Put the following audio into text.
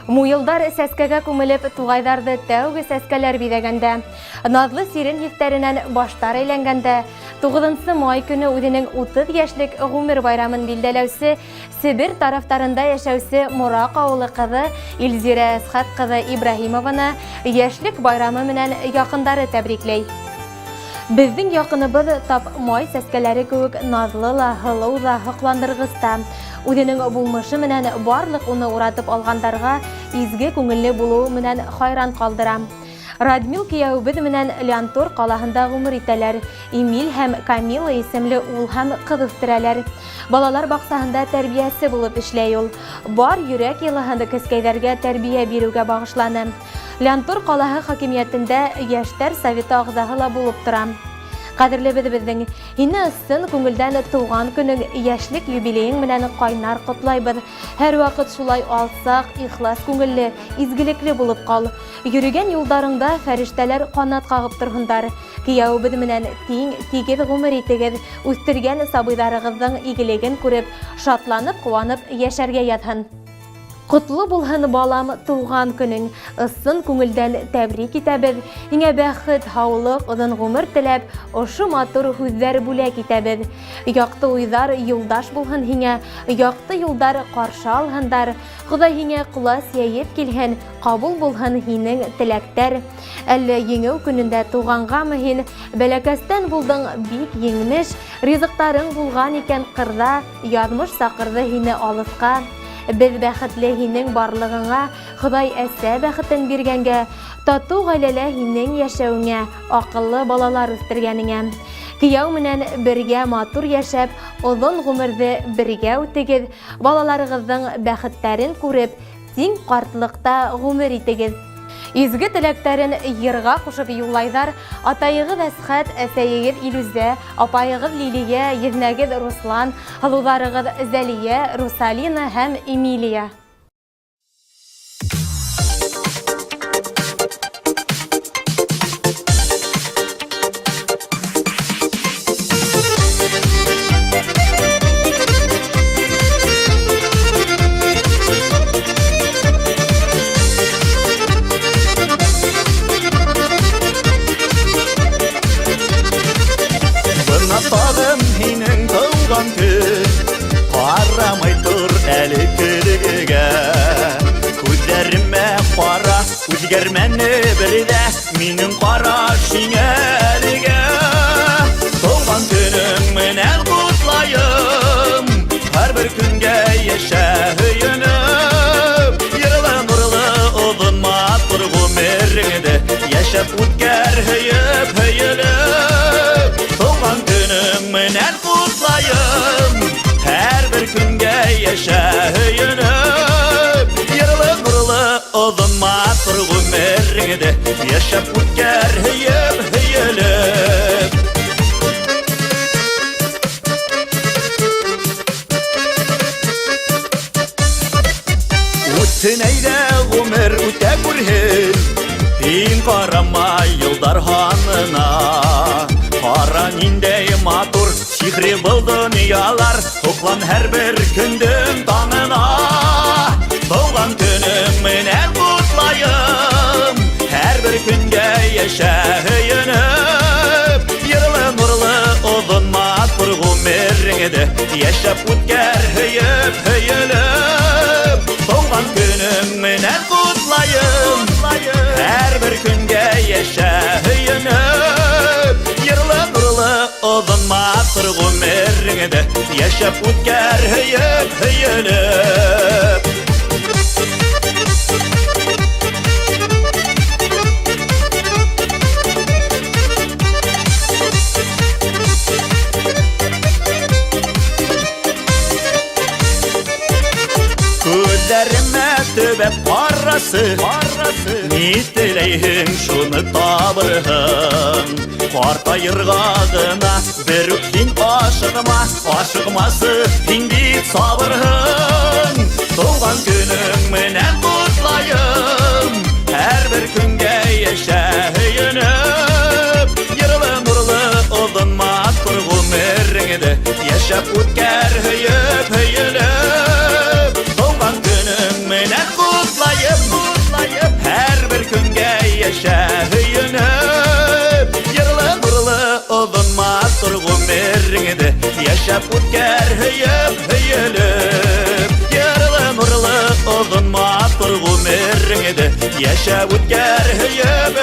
Муйылдар сәскәгә күмелеп, туғайдарды тәүге сәскәләр бидәгәндә, наҙлы сирен еҫтәренән баштар әйләнгәндә, 9 май көне үҙенең 30 йәшлек ғүмер байрамын билдәләүсе, Себер тарафтарында йәшәүсе Мораҡ ауылы ҡыҙы Илзирә Әсхәт ҡыҙы Ибраһимованы йәшлек байрамы менән яҡындары тәбрикләй. Бездең яҡыныбыҙ тап май сәскәләре кеүек наҙлы ла, һылыу ҙа, һоҡландырғыста. Үҙенең булмышы менән барлыҡ уны уратып алғандарға изге күңелле булыуы менән хайран ҡалдыра. Радмил кейәүбеҙ менән Лянтор ҡалаһында ғүмер итәләр. Эмиль һәм Камила исемле ул һәм ҡыҙ үҫтерәләр. Балалар баҡсаһында тәрбиәсе булып эшләй ул. Бар йөрәк йылыһын кескәйҙәргә тәрбиә биреүгә бағышланы. Лянтор ҡалаһы хакимиәтендә йәштәр советы ағзаһы ла булып тора. Ҡәҙерлебеҙҙең, һине ысын күңелдән тыуған көнөң, йәшлек юбилейың менән ҡайнар ҡотлайбыҙ. Һәр ваҡыт шулай алсаҡ, ихлас күңелле, изгелекле булып ҡал. Йөрөгән юлдарыңда фәрештәләр ҡанат ҡағып торһондар. Кейәүбеҙ менән тиң, тигеҙ ғүмер итегеҙ, үҫтергән сабыйҙарығыҙҙың игелеген күреп, шатланып, ҡыуанып йәшәргә яҙһын. Ҡотло булһын балам тыуған көнөң, ысын күңелдән тәбрик итәбеҙ. Һиңә бәхет, һаулыҡ, оҙон ғүмер теләп, ошо матур һүҙҙәр бүләк итәбеҙ. Яҡты уйҙар юлдаш булһын һиңә, яҡты юлдар ҡаршы алһындар. Хоҙай һиңә ҡолас йәйеп килһен, ҡабул булһын һинең теләктәр. Әллә еңеү көнөндә тыуғанғамы һин, бәләкәстән булдың бик еңмеш, ризыҡтарың булған икән ҡырҙа, яҙмыш саҡырҙы һине алыҫҡа. Беҙ бәхетле һинең барлығыңа, Хоҙай әсә бәхетен биргәнгә, татыу ғаиләлә һинең йәшәүеңә, аҡыллы балалар үҫтергәнеңә. Кейәү менән бергә матур йәшәп, оҙон ғүмерҙе бергә үтегеҙ, балаларығыҙҙың бәхеттәрен күреп, тиң ҡартлыҡта ғүмер итегеҙ. Изге теләктәрен йырға ҡушып юлайҙар атайығыҙ Әсхәт, әсәйегеҙ Илүзә, апайығыҙ Лилиә, еҙнәгеҙ Руслан, һылыуҙарығыҙ Зәлиә, Русалина һәм Эмилия. Тағым һинең тыуған көн, ҡарамай тор әле көлөгөгә. Күҙҙәремә ҡара, үҙгәрмәне бер ҙә минең ҡараш һиңә әлегә. Тыуған көнөң менән ҡотлайым, һәр бер көнгә йәшә һөйөнөп. Йырлы-нурлы оҙон матур ғүмереңде йәшәп үткәр һөйөп һөйөлөп. Тыуған көнөң менән ҡотлайым, һәр бер көнгә йәшә һөйөнөп. Йырлы-нурлы оҙон матур ғүмереңде йәшәп үткәр һөйөп һөйөлөп. Үтһен әйҙә ғүмер үтә күрһен, һин ҡарама йылдар һанына. Ҡара ниндәй матур, сихри был донъялар, һоҡлан һәр бер көндөң таңына. Тыуған көнөң менән ҡотлайым, һәр бер көнгә йәшә һөйөнөп. Йырлы-нурлы оҙон матур ғүмереңде йәшәп үткәр һөйөп һөйөлөп. Тыуған көнөң менән ҡотлайым, һәр бер көнгә йәшә һөйөнөп. Йырлы-нурлы оҙон матур ғүмереңде йәшәп үткәр һөйөп һөйөлөп. Күҙҙәремә төбәп ҡарасы, ни теләйһең шуны табырһың. Ҡартайырға ғына бер үк һин ашығма, ашығмасы һин бик сабырһың. Тыуған көнөң менән ҡотлайым, һәр бер көнгә йәшә һөйөнөп. Йырлы-нурлы оҙон матур ғүмереңде йәшәп үткәр һөйөп һөйөлөп. Тыуған көнөң менән ҡотлайым, яшәп үткәр һөйөп Ярлы нурлы оҙон матур ғүмерең иде Яшәп үткәр һөйөп